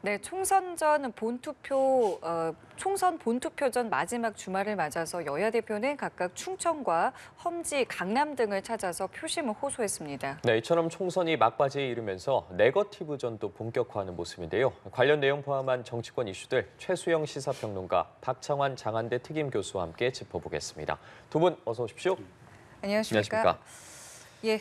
네, 총선 본투표 전 마지막 주말을 맞아서 여야 대표는 각각 충청과 험지, 강남 등을 찾아서 표심을 호소했습니다. 네, 이처럼 총선이 막바지에 이르면서 네거티브전도 본격화하는 모습인데요. 관련 내용 포함한 정치권 이슈들 최수영 시사평론가, 박창환 장한대 특임 교수와 함께 짚어보겠습니다. 두 분 어서 오십시오. 안녕하십니까? 예,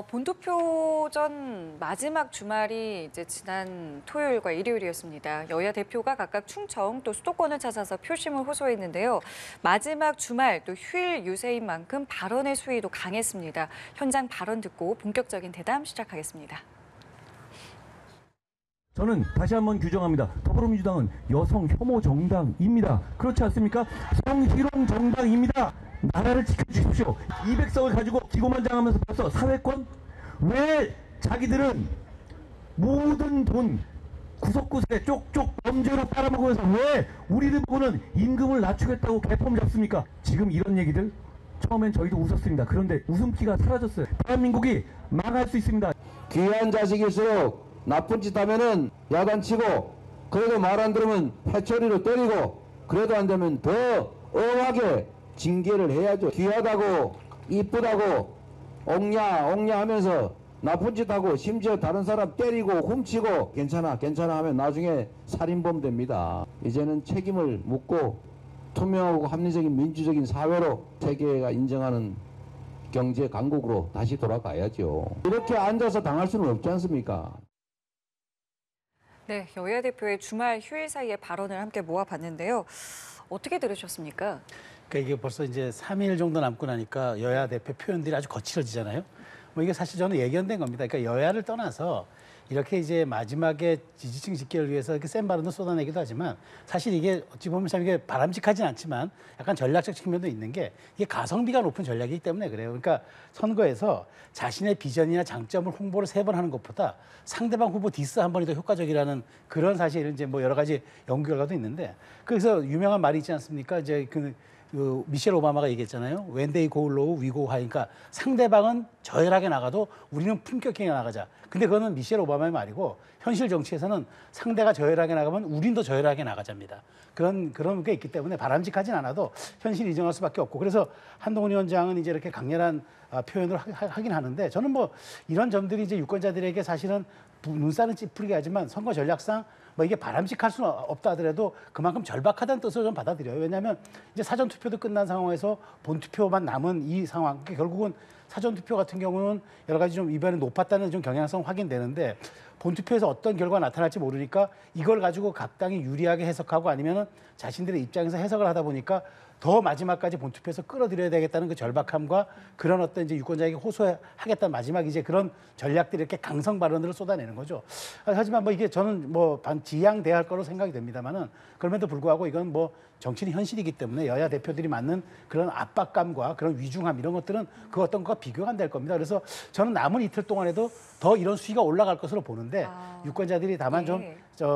본투표 전 마지막 주말이 이제 지난 토요일과 일요일이었습니다. 여야 대표가 각각 충청 또 수도권을 찾아서 표심을 호소했는데요. 마지막 주말 또 휴일 유세인 만큼 발언의 수위도 강했습니다. 현장 발언 듣고 본격적인 대담 시작하겠습니다. 저는 다시 한번 규정합니다. 더불어민주당은 여성 혐오 정당입니다. 그렇지 않습니까? 성희롱 정당입니다. 나라를 지켜주십시오. 200석을 가지고 기고만장하면서 벌써 사회권? 왜 자기들은 모든 돈 구석구석에 쪽쪽 범죄로 빨아먹으면서 왜 우리들 보고는 임금을 낮추겠다고 개폼 잡습니까? 지금 이런 얘기들 처음엔 저희도 웃었습니다. 그런데 웃음기가 사라졌어요. 대한민국이 망할 수 있습니다. 귀한 자식일수록 나쁜 짓 하면은 야단치고, 그래도 말 안 들으면 회초리로 때리고, 그래도 안 되면 더 엄하게 징계를 해야죠. 귀하다고 이쁘다고 옹냐 하면서 나쁜 짓 하고 심지어 다른 사람 때리고 훔치고 괜찮아 하면 나중에 살인범 됩니다. 이제는 책임을 묻고 투명하고 합리적인 민주적인 사회로 세계가 인정하는 경제 강국으로 다시 돌아가야죠. 이렇게 앉아서 당할 수는 없지 않습니까? 네, 여야 대표의 주말 휴일 사이에 발언을 함께 모아봤는데요. 어떻게 들으셨습니까? 그러니까 이게 벌써 이제 3일 정도 남고 나니까 여야 대표 표현들이 아주 거칠어지잖아요. 뭐 이게 사실 저는 예견된 겁니다. 그러니까 여야를 떠나서 이렇게 이제 마지막에 지지층 집계를 위해서 이렇게 센 발언도 쏟아내기도 하지만, 사실 이게 어찌 보면 참 이게 바람직하진 않지만 약간 전략적 측면도 있는 게, 이게 가성비가 높은 전략이기 때문에 그래요. 그러니까 선거에서 자신의 비전이나 장점을 홍보를 3번 하는 것보다 상대방 후보 디스 한 번이 더 효과적이라는 그런 사실 이제 뭐 여러 가지 연구 결과도 있는데, 그래서 유명한 말이 있지 않습니까? 이제 그 미셸 오바마가 얘기했잖아요. When they go low, we go high. 그러니까 상대방은 저열하게 나가도 우리는 품격 있게 나가자. 근데 그거는 미셸 오바마의 말이고, 현실 정치에서는 상대가 저열하게 나가면 우린 더 저열하게 나가자입니다. 그런 게 있기 때문에 바람직하진 않아도 현실을 인정할 수밖에 없고, 그래서 한동훈 위원장은 이제 이렇게 강렬한 표현을 하긴 하는데, 저는 뭐 이런 점들이 이제 유권자들에게 사실은 눈살은 찌푸리게 하지만 선거 전략상 뭐 이게 바람직할 수는 없다 하더라도 그만큼 절박하다는 뜻으로 좀 받아들여요. 왜냐하면 이제 사전투표도 끝난 상황에서 본투표만 남은 이 상황, 결국은 사전투표 같은 경우는 여러 가지 좀 이번에 높았다는 좀 경향성 확인되는데, 본투표에서 어떤 결과가 나타날지 모르니까 이걸 가지고 각 당이 유리하게 해석하고 아니면은 자신들의 입장에서 해석을 하다 보니까 더 마지막까지 본투표에서 끌어들여야 되겠다는 그 절박함과 그런 어떤 이제 유권자에게 호소하겠다는 마지막 이제 그런 전략들이 이렇게 강성 발언들을 쏟아내는 거죠. 하지만 뭐 이게 저는 뭐 지양돼야 할 거로 생각이 됩니다만은, 그럼에도 불구하고 이건 뭐 정치는 현실이기 때문에 여야 대표들이 맞는 그런 압박감과 그런 위중함 이런 것들은 그 어떤 것과 비교가 안 될 겁니다. 그래서 저는 남은 이틀 동안에도 더 이런 수위가 올라갈 것으로 보는데, 유권자들이 다만 좀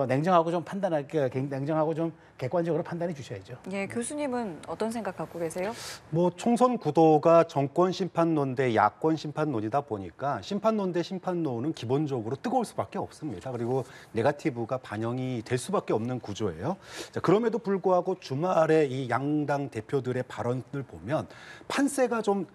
냉정하고 좀 냉정하고 좀 객관적으로 판단해 주셔야죠. 예, 교수님은 어떤 생각 갖고 계세요? 뭐 총선 구도가 정권 심판론 대 야권 심판론이다 보니까 심판론 대 심판론은 기본적으로 뜨거울 수밖에 없습니다. 그리고 네거티브가 반영이 될 수밖에 없는 구조예요. 자, 그럼에도 불구하고 주말에 이 양당 대표들의 발언을 보면 판세가 좀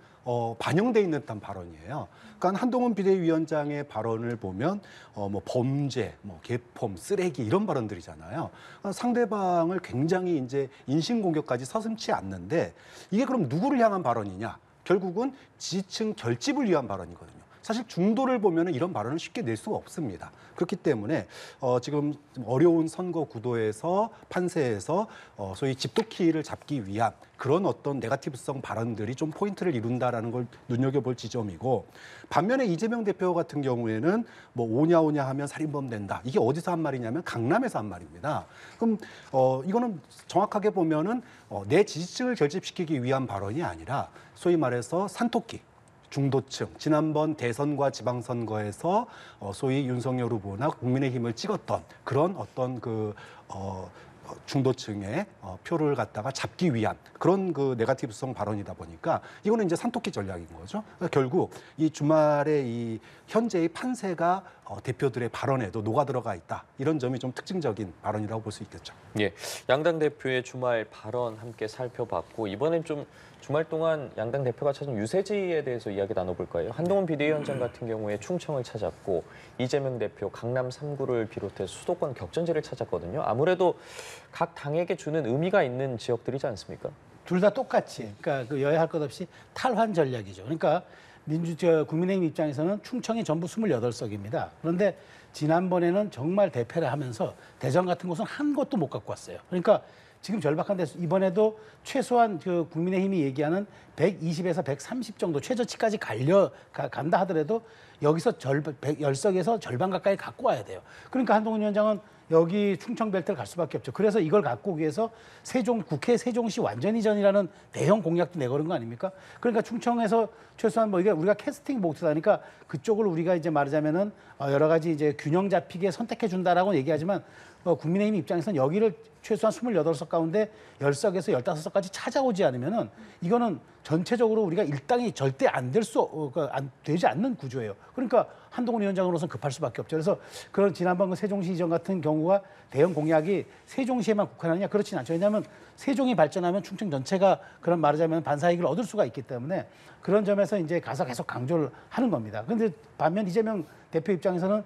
반영돼 있는 듯한 발언이에요. 그러니까 한동훈 비대위원장의 발언을 보면 뭐 범죄, 뭐 개폼, 쓰레기 이런 발언들이잖아요. 그러니까 상대방을 굉장히 이제 인신공격까지 서슴지 않는데, 이게 그럼 누구를 향한 발언이냐? 결국은 지지층 결집을 위한 발언이거든요. 사실 중도를 보면 이런 발언을 쉽게 낼 수가 없습니다. 그렇기 때문에 지금 어려운 선거 구도에서 판세에서 소위 집도키를 잡기 위한 그런 어떤 네거티브성 발언들이 좀 포인트를 이룬다라는 걸 눈여겨볼 지점이고, 반면에 이재명 대표 같은 경우에는 뭐 오냐 하면 살인범 된다. 이게 어디서 한 말이냐면 강남에서 한 말입니다. 그럼 이거는 정확하게 보면은 내 지지층을 결집시키기 위한 발언이 아니라 소위 말해서 산토끼. 중도층, 지난번 대선과 지방선거에서 소위 윤석열 후보나 국민의힘을 찍었던 그런 어떤 중도층의 표를 갖다가 잡기 위한 그런 그 네거티브성 발언이다 보니까 이거는 이제 산토끼 전략인 거죠. 그러니까 결국 이 주말에 이 현재의 판세가 대표들의 발언에도 녹아들어가 있다. 이런 점이 좀 특징적인 발언이라고 볼 수 있겠죠. 예, 양당 대표의 주말 발언 함께 살펴봤고 이번엔 좀 주말 동안 양당 대표가 찾은 유세지에 대해서 이야기 나눠볼 거예요. 한동훈 비대위원장 같은 경우에 충청을 찾았고 이재명 대표 강남 3구를 비롯해서 수도권 격전지를 찾았거든요. 아무래도 각 당에게 주는 의미가 있는 지역들이지 않습니까? 둘 다 똑같이, 그러니까 그 여야할 것 없이 탈환 전략이죠. 그러니까 국민의힘 입장에서는 충청이 전부 28석입니다. 그런데 지난번에는 정말 대패를 하면서 대전 같은 곳은 한 곳도 못 갖고 왔어요. 그러니까 지금 절박한데 이번에도 최소한 그 국민의힘이 얘기하는 120에서 130 정도 최저치까지 간다 하더라도 여기서 10석에서 절반 가까이 갖고 와야 돼요. 그러니까 한동훈 위원장은 여기 충청 벨트를 갈 수밖에 없죠. 그래서 이걸 갖고 오기 위해서 국회 세종시 완전 이전이라는 대형 공약도 내걸은 거 아닙니까? 그러니까 충청에서 최소한 뭐 이게 우리가 캐스팅 보트다니까 그쪽을 우리가 이제 말하자면은 여러 가지 이제 균형 잡히게 선택해 준다라고 얘기하지만 국민의힘 입장에서는 여기를 최소한 28석 가운데 10석에서 15석까지 찾아오지 않으면은 이거는 전체적으로 우리가 일당이 절대 되지 않는 구조예요. 그러니까 한동훈 위원장으로서는 급할 수밖에 없죠. 그래서 그런 지난번 그 세종시 이전 같은 경우가 대형 공약이 세종시에만 국한하느냐 그렇진 않죠. 왜냐하면 세종이 발전하면 충청 전체가 그런 말하자면 반사이익을 얻을 수가 있기 때문에 그런 점에서 이제 가서 계속 강조를 하는 겁니다. 그런데 반면 이재명 대표 입장에서는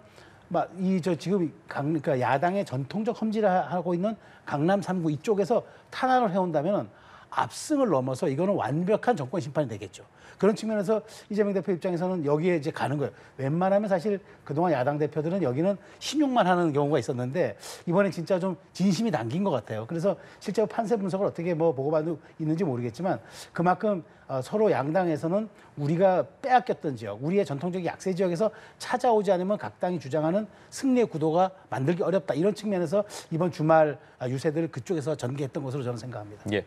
지금 그러니까 야당의 전통적 험지를 하고 있는 강남 3구 이쪽에서 탄압을 해온다면 압승을 넘어서 이거는 완벽한 정권 심판이 되겠죠. 그런 측면에서 이재명 대표 입장에서는 여기에 이제 가는 거예요. 웬만하면 사실 그동안 야당 대표들은 여기는 신용만 하는 경우가 있었는데 이번엔 진짜 좀 진심이 담긴 것 같아요. 그래서 실제로 판세 분석을 어떻게 보고받고 있는지 모르겠지만 그만큼 서로 양당에서는 우리가 빼앗겼던 지역, 우리의 전통적 약세 지역에서 찾아오지 않으면 각 당이 주장하는 승리의 구도가 만들기 어렵다. 이런 측면에서 이번 주말 유세들을 그쪽에서 전개했던 것으로 저는 생각합니다. 예,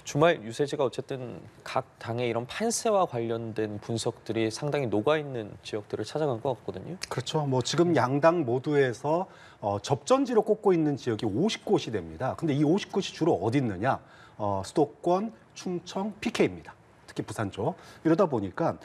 주말 유세지가 어쨌든 각 당의 이런 판세와 관련된 분석들이 상당히 녹아있는 지역들을 찾아간 것 같거든요. 그렇죠. 뭐 지금 양당 모두에서 접전지로 꼽고 있는 지역이 50곳이 됩니다. 근데 이 50곳이 주로 어디 있느냐? 수도권, 충청, PK입니다. 특히 부산 쪽. 이러다 보니까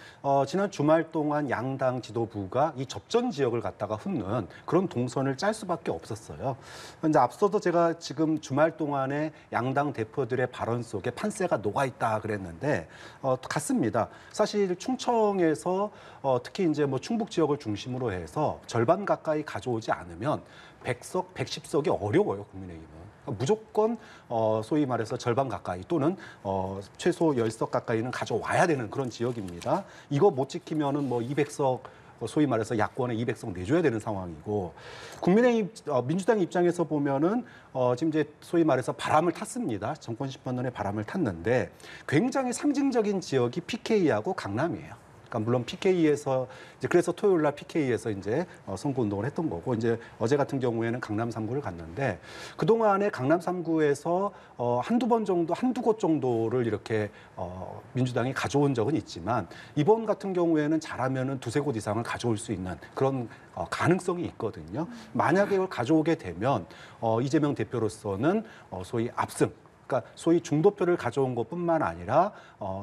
지난 주말 동안 양당 지도부가 이 접전 지역을 갖다가 훑는 그런 동선을 짤 수밖에 없었어요. 근데 앞서도 제가 지금 주말 동안에 양당 대표들의 발언 속에 판세가 녹아있다 그랬는데 같습니다. 사실 충청에서 특히 이제 뭐 충북 지역을 중심으로 해서 절반 가까이 가져오지 않으면 100석, 110석이 어려워요, 국민의힘은. 무조건 소위 말해서 절반 가까이 또는 최소 10석 가까이는 가져와야 되는 그런 지역입니다. 이거 못 지키면은 뭐 200석 소위 말해서 야권에 200석 내줘야 되는 상황이고 국민의힘 민주당 입장에서 보면은 지금 이제 소위 말해서 바람을 탔습니다. 정권 심판론의 바람을 탔는데 굉장히 상징적인 지역이 PK하고 강남이에요. 그러니까 물론 PK에서 이제 그래서 토요일 날 PK에서 이제 선거 운동을 했던 거고 이제 어제 같은 경우에는 강남 3구를 갔는데 그동안에 강남 3구에서 한두 곳 정도를 이렇게 민주당이 가져온 적은 있지만 이번 같은 경우에는 잘하면은 두세 곳 이상을 가져올 수 있는 그런 가능성이 있거든요. 만약에 이걸 가져오게 되면 이재명 대표로서는 소위 압승 그러니까 소위 중도표를 가져온 것뿐만 아니라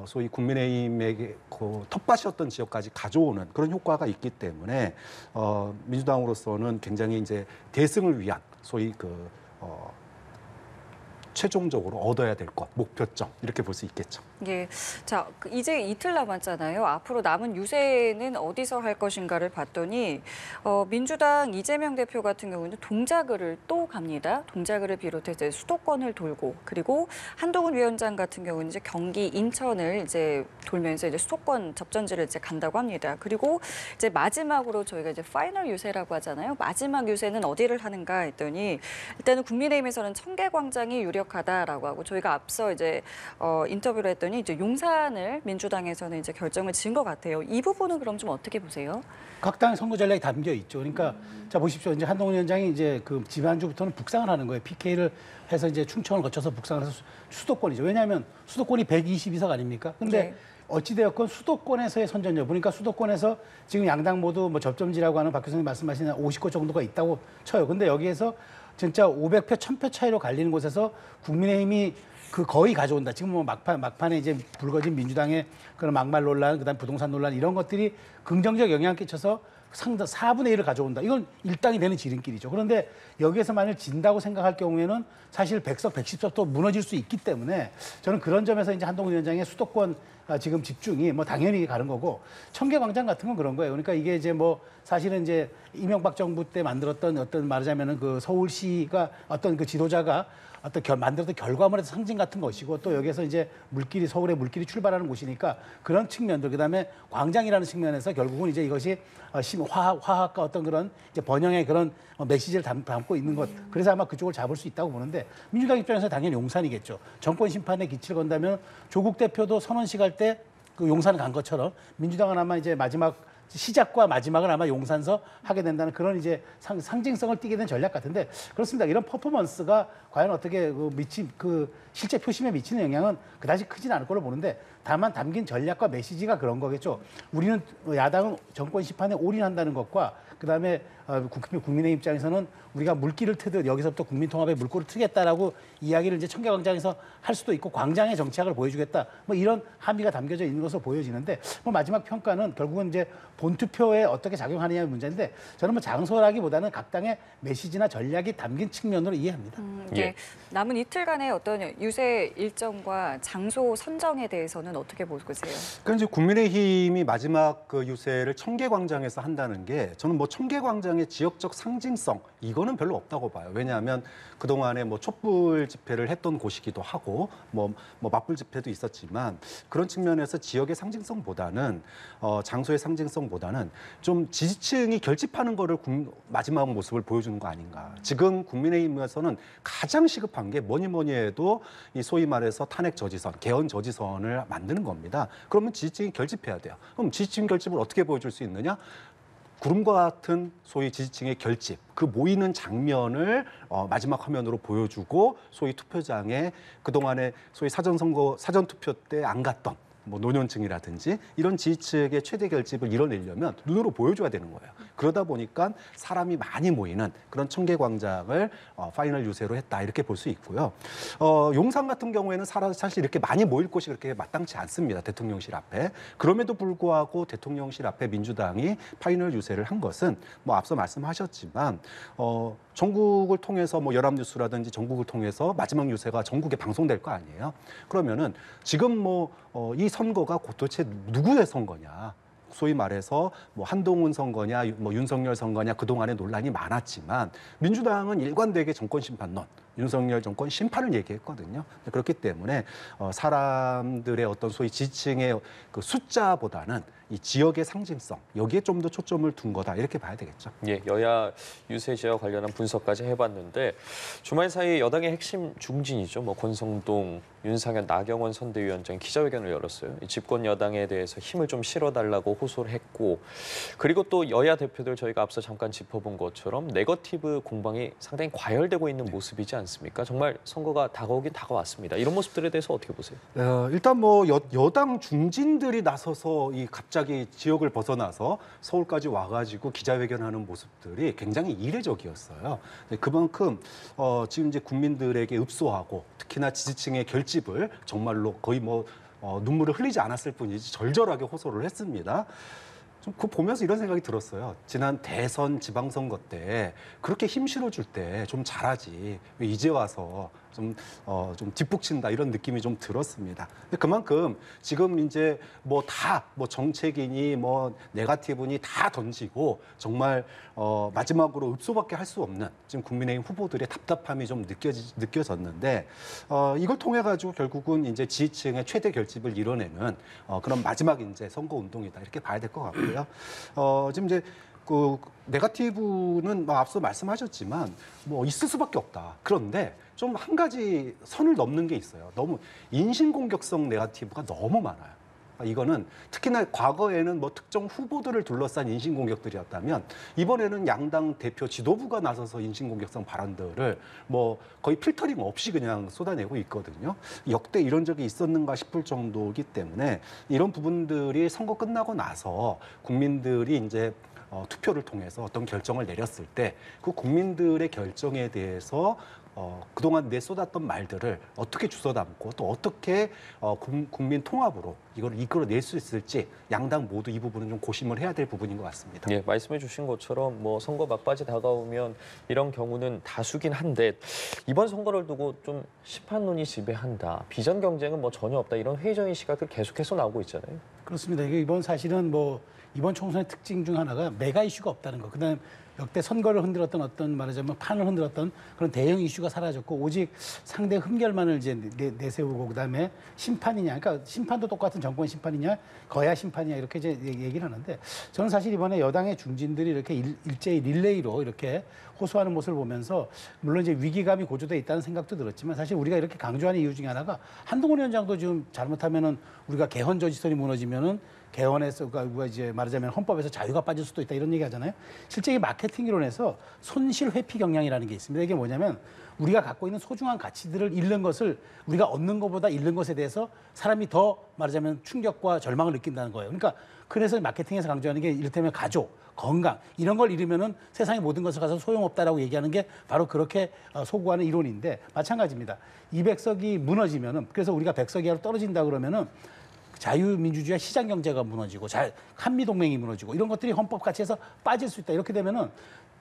소위 국민의힘에게 그 텃밭이었던 지역까지 가져오는 그런 효과가 있기 때문에 민주당으로서는 굉장히 이제 대승을 위한 소위 최종적으로 얻어야 될 것, 목표점 이렇게 볼 수 있겠죠. 예, 자 이제 이틀 남았잖아요. 앞으로 남은 유세는 어디서 할 것인가를 봤더니 민주당 이재명 대표 같은 경우는 동작을을 또 갑니다. 동작을을 비롯해서 수도권을 돌고 그리고 한동훈 위원장 같은 경우는 이제 경기 인천을 이제 돌면서 이제 수도권 접전지를 이제 간다고 합니다. 그리고 이제 마지막으로 저희가 이제 파이널 유세라고 하잖아요. 마지막 유세는 어디를 하는가 했더니 일단은 국민의힘에서는 청계광장이 유력하다라고 하고 저희가 앞서 이제 인터뷰를 했더니 이제 용산을 민주당에서는 이제 결정을 지은 것 같아요. 이 부분은 그럼 좀 어떻게 보세요? 각 당의 선거 전략이 담겨 있죠. 그러니까 자 보십시오. 이제 한동훈 위원장이 이제 그 지난주부터는 북상을 하는 거예요. PK를 해서 이제 충청을 거쳐서 북상을 해서 수도권이죠. 왜냐하면 수도권이 122석 아닙니까? 근데 네. 어찌되었건 수도권에서의 선전 여부, 그러니까 수도권에서 지금 양당 모두 뭐 접점지라고 하는 박 교수님 말씀하신 50곳 정도가 있다고 쳐요. 근데 여기에서 진짜 500표, 1000표 차이로 갈리는 곳에서 국민의힘이 그 거의 가져온다. 지금 뭐 막판에 이제 불거진 민주당의 그런 막말 논란, 그다음 부동산 논란 이런 것들이 긍정적 영향을 끼쳐서 상당 4분의 1을 가져온다. 이건 일당이 되는 지름길이죠. 그런데 여기에서 만일 진다고 생각할 경우에는 사실 100석, 110석도 무너질 수 있기 때문에 저는 그런 점에서 이제 한동훈 위원장의 수도권 지금 집중이 뭐 당연히 가는 거고 청계광장 같은 건 그런 거예요. 그러니까 이게 이제 뭐 사실은 이제 이명박 정부 때 만들었던 어떤 말하자면은 그 서울시가 어떤 그 지도자가 어떤 만들었던 결과물의 상징 같은 것이고 또 여기에서 이제 물길이 서울의 물길이 출발하는 곳이니까 그런 측면들 그다음에 광장이라는 측면에서 결국은 이제 이것이 화학과 어떤 그런 이제 번영의 그런 메시지를 담고 있는 것 그래서 아마 그쪽을 잡을 수 있다고 보는데 민주당 입장에서 당연히 용산이겠죠. 정권 심판에 기치를 건다면 조국 대표도 선언식 할 때 그 용산 간 것처럼 민주당은 아마 이제 마지막 시작과 마지막을 아마 용산서 하게 된다는 그런 이제 상징성을 띠게 된 전략 같은데 그렇습니다. 이런 퍼포먼스가 과연 어떻게 그 실제 표심에 미치는 영향은 그다지 크진 않을 걸로 보는데 다만 담긴 전략과 메시지가 그런 거겠죠. 우리는 야당은 정권 심판에 올인한다는 것과 그다음에 국민의 입장에서는 우리가 물길을 트듯 여기서부터 국민통합의 물꼬를 트겠다라고 이야기를 이제 청계광장에서 할 수도 있고 광장의 정치학을 보여주겠다. 뭐 이런 함의가 담겨져 있는 것으로 보여지는데 뭐 마지막 평가는 결국은 이제 본투표에 어떻게 작용하느냐의 문제인데 저는 뭐 장소라기보다는 각 당의 메시지나 전략이 담긴 측면으로 이해합니다. 네. 남은 이틀간의 어떤 유세 일정과 장소 선정에 대해서는 어떻게 보고 계세요? 그러니까 이제 국민의힘이 마지막 그 유세를 청계광장에서 한다는 게 저는 뭐 청계광장의 지역적 상징성 이거는 별로 없다고 봐요. 왜냐하면 그동안에 뭐 촛불 집회를 했던 곳이기도 하고 뭐 맞불 집회도 있었지만 그런 측면에서 지역의 상징성보다는 장소의 상징성보다는 좀 지지층이 결집하는 거를 마지막 모습을 보여주는 거 아닌가. 지금 국민의힘에서는 가장 시급한 게 뭐니 해도 이 소위 말해서 탄핵 저지선, 개헌 저지선을 만드는 겁니다. 그러면 지지층이 결집해야 돼요. 그럼 지지층 결집을 어떻게 보여줄 수 있느냐? 구름과 같은 소위 지지층의 결집, 그 모이는 장면을 마지막 화면으로 보여주고 소위 투표장에 그동안에 소위 사전투표 때 안 갔던 뭐 노년층이라든지 이런 지지층의 최대 결집을 이뤄내려면 눈으로 보여줘야 되는 거예요. 그러다 보니까 사람이 많이 모이는 그런 청계광장을 파이널 유세로 했다 이렇게 볼 수 있고요. 용산 같은 경우에는 사실 이렇게 많이 모일 곳이 그렇게 마땅치 않습니다. 대통령실 앞에. 그럼에도 불구하고 대통령실 앞에 민주당이 파이널 유세를 한 것은 뭐 앞서 말씀하셨지만 전국을 통해서 뭐 연합뉴스라든지 전국을 통해서 마지막 유세가 전국에 방송될 거 아니에요. 그러면은 지금 이 선거가 도대체 누구의 선거냐? 소위 말해서 뭐 한동훈 선거냐, 뭐 윤석열 선거냐 그동안에 논란이 많았지만 민주당은 일관되게 정권 심판론, 윤석열 정권 심판을 얘기했거든요. 그렇기 때문에 사람들의 어떤 소위 지지층의 그 숫자보다는 이 지역의 상징성 여기에 좀 더 초점을 둔 거다 이렇게 봐야 되겠죠. 예, 여야 유세지와 관련한 분석까지 해봤는데 주말 사이 여당의 핵심 중진이죠. 뭐 권성동, 윤상현, 나경원 선대위원장이 기자회견을 열었어요. 이 집권 여당에 대해서 힘을 좀 실어달라고 호소를 했고 그리고 또 여야 대표들 저희가 앞서 잠깐 짚어본 것처럼 네거티브 공방이 상당히 과열되고 있는 모습이지 않습니까? 정말 선거가 다가오긴 다가왔습니다. 이런 모습들에 대해서 어떻게 보세요? 일단 뭐 여당 중진들이 나서서 이 갑자기 지역을 벗어나서 서울까지 와가지고 기자회견하는 모습들이 굉장히 이례적이었어요. 그만큼 지금 이제 국민들에게 읍소하고 특히나 지지층의 결집을 정말로 거의 눈물을 흘리지 않았을 뿐이지 절절하게 호소를 했습니다. 좀 그거 보면서 이런 생각이 들었어요. 지난 대선 지방선거 때 그렇게 힘 실어줄 때 좀 잘하지. 왜 이제 와서 좀 뒷북친다 이런 느낌이 좀 들었습니다. 그만큼 지금 이제 정책이니 네거티브니 다 던지고 정말 마지막으로 읍소밖에 할 수 없는 지금 국민의힘 후보들의 답답함이 좀 느껴졌는데 이걸 통해 가지고 결국은 이제 지지층의 최대 결집을 이뤄내는 그런 마지막 이제 선거 운동이다 이렇게 봐야 될 것 같고요. 지금 이제 그 네거티브는 앞서 말씀하셨지만 있을 수밖에 없다. 그런데 좀 한 가지 선을 넘는 게 있어요. 너무 인신공격성 네거티브가 너무 많아요. 이거는 특히나 과거에는 특정 후보들을 둘러싼 인신공격들이었다면 이번에는 양당 대표 지도부가 나서서 인신공격성 발언들을 거의 필터링 없이 그냥 쏟아내고 있거든요. 역대 이런 적이 있었는가 싶을 정도이기 때문에 이런 부분들이 선거 끝나고 나서 국민들이 이제 투표를 통해서 어떤 결정을 내렸을 때 그 국민들의 결정에 대해서 그동안 내쏟았던 말들을 어떻게 주워 담고 또 어떻게 국민 통합으로 이걸 이끌어낼 수 있을지 양당 모두 이 부분은 좀 고심을 해야 될 부분인 것 같습니다. 예, 말씀해 주신 것처럼 뭐 선거 막바지 다가오면 이런 경우는 다수긴 한데 이번 선거를 두고 좀 심판론이 지배한다. 비전 경쟁은 뭐 전혀 없다. 이런 회의적인 시각들 계속해서 나오고 있잖아요. 그렇습니다. 이게 이번 사실은 뭐 이번 총선의 특징 중 하나가 메가 이슈가 없다는 거. 그다음 역대 선거를 흔들었던 어떤 말하자면 판을 흔들었던 그런 대형 이슈가 사라졌고 오직 상대 흠결만을 이제 내세우고 그다음에 심판이냐, 그러니까 심판도 똑같은 정권 심판이냐, 거야 심판이냐 이렇게 이제 얘기를 하는데 저는 사실 이번에 여당의 중진들이 이렇게 일제히 릴레이로 이렇게 호소하는 모습을 보면서 물론 이제 위기감이 고조돼 있다는 생각도 들었지만 사실 우리가 이렇게 강조하는 이유 중에 하나가 한동훈 위원장도 지금 잘못하면은 우리가 개헌 저지선이 무너지면은 개헌에서 우리가 이제 말하자면 헌법에서 자유가 빠질 수도 있다 이런 얘기 하잖아요. 실제 이 마케팅 이론에서 손실 회피 경향이라는 게 있습니다. 이게 뭐냐면 우리가 갖고 있는 소중한 가치들을 잃는 것을 우리가 얻는 것보다 잃는 것에 대해서 사람이 더 말하자면 충격과 절망을 느낀다는 거예요. 그러니까 그래서 마케팅에서 강조하는 게 이를테면 가족, 건강 이런 걸 잃으면은 세상의 모든 것을 가서 소용없다라고 얘기하는 게 바로 그렇게 소구하는 이론인데 마찬가지입니다. 200석이 무너지면은 그래서 우리가 100석 이하로 떨어진다 그러면은 자유민주주의와 시장경제가 무너지고 한미동맹이 무너지고 이런 것들이 헌법 가치에서 빠질 수 있다. 이렇게 되면은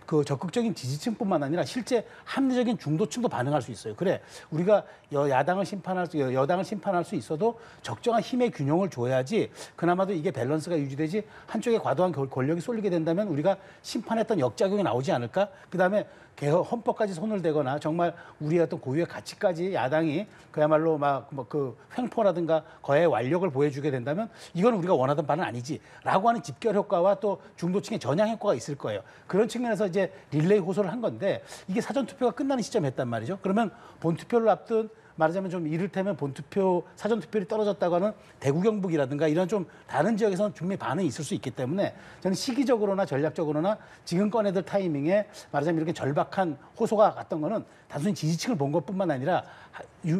그 적극적인 지지층뿐만 아니라 실제 합리적인 중도층도 반응할 수 있어요. 그래 우리가 여당을 심판할 수 있어도 적정한 힘의 균형을 줘야지 그나마도 이게 밸런스가 유지되지 한쪽에 과도한 권력이 쏠리게 된다면 우리가 심판했던 역작용이 나오지 않을까? 그다음에 헌법까지 손을 대거나 정말 우리의 어떤 고유의 가치까지 야당이 그야말로 막 그 횡포라든가 거의 완력을 보여주게 된다면 이건 우리가 원하던 바는 아니지라고 하는 집결 효과와 또 중도층의 전향 효과가 있을 거예요. 그런 측면에서 이제 릴레이 호소를 한 건데 이게 사전 투표가 끝나는 시점에 했단 말이죠. 그러면 본 투표를 앞둔 말하자면 좀 이를테면 본투표, 사전투표율이 떨어졌다고 하는 대구 경북이라든가 이런 좀 다른 지역에서는 분명히 반응이 있을 수 있기 때문에 저는 시기적으로나 전략적으로나 지금 꺼내들 타이밍에 말하자면 이렇게 절박한 호소가 갔던 거는 단순히 지지층을 본 것뿐만 아니라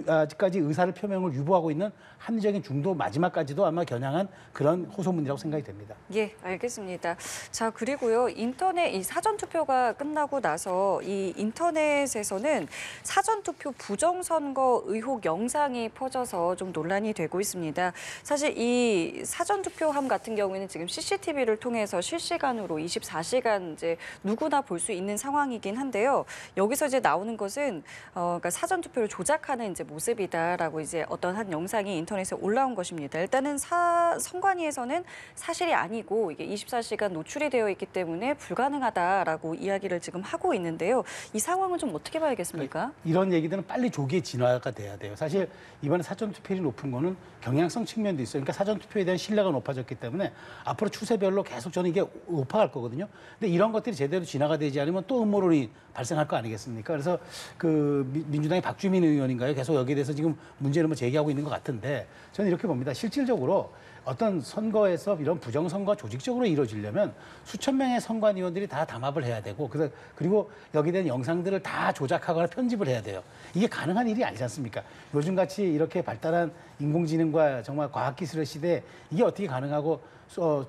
아직까지 의사를 표명을 유보하고 있는 합리적인 중도 마지막까지도 아마 겨냥한 그런 호소문이라고 생각이 됩니다. 예, 알겠습니다. 자, 그리고요. 이 사전투표가 끝나고 나서 이 인터넷에서는 사전투표 부정선거 의혹 영상이 퍼져서 좀 논란이 되고 있습니다. 사실 이 사전투표함 같은 경우에는 지금 CCTV를 통해서 실시간으로 24시간 이제 누구나 볼 수 있는 상황이긴 한데요. 여기서 이제 나오는 것은 그러니까 사전투표를 조작하는 이제 모습이다라고 이제 어떤 한 영상이 인터넷에 올라온 것입니다. 일단은 선관위에서는 사실이 아니고 이게 24시간 노출이 되어 있기 때문에 불가능하다라고 이야기를 지금 하고 있는데요. 이 상황은 좀 어떻게 봐야겠습니까? 이런 얘기들은 빨리 조기에 진화가 돼야 돼요. 사실 이번에 사전투표율이 높은 거는 경향성 측면도 있어요. 그러니까 사전투표에 대한 신뢰가 높아졌기 때문에 앞으로 추세별로 계속 저는 이게 높아갈 거거든요. 근데 이런 것들이 제대로 진화가 되지 않으면 또 음모론이 발생할 거 아니겠습니까? 그래서 그 민주당의 박주민 의원인가요? 계속 여기에 대해서 지금 문제를 뭐 제기하고 있는 것 같은데 저는 이렇게 봅니다. 실질적으로 어떤 선거에서 이런 부정선거가 조직적으로 이루어지려면 수천 명의 선관위원들이 다 담합을 해야 되고 그리고 여기에 대한 영상들을 다 조작하거나 편집을 해야 돼요. 이게 가능한 일이 아니지 않습니까? 요즘같이 이렇게 발달한 인공지능과 정말 과학기술의 시대에 이게 어떻게 가능하고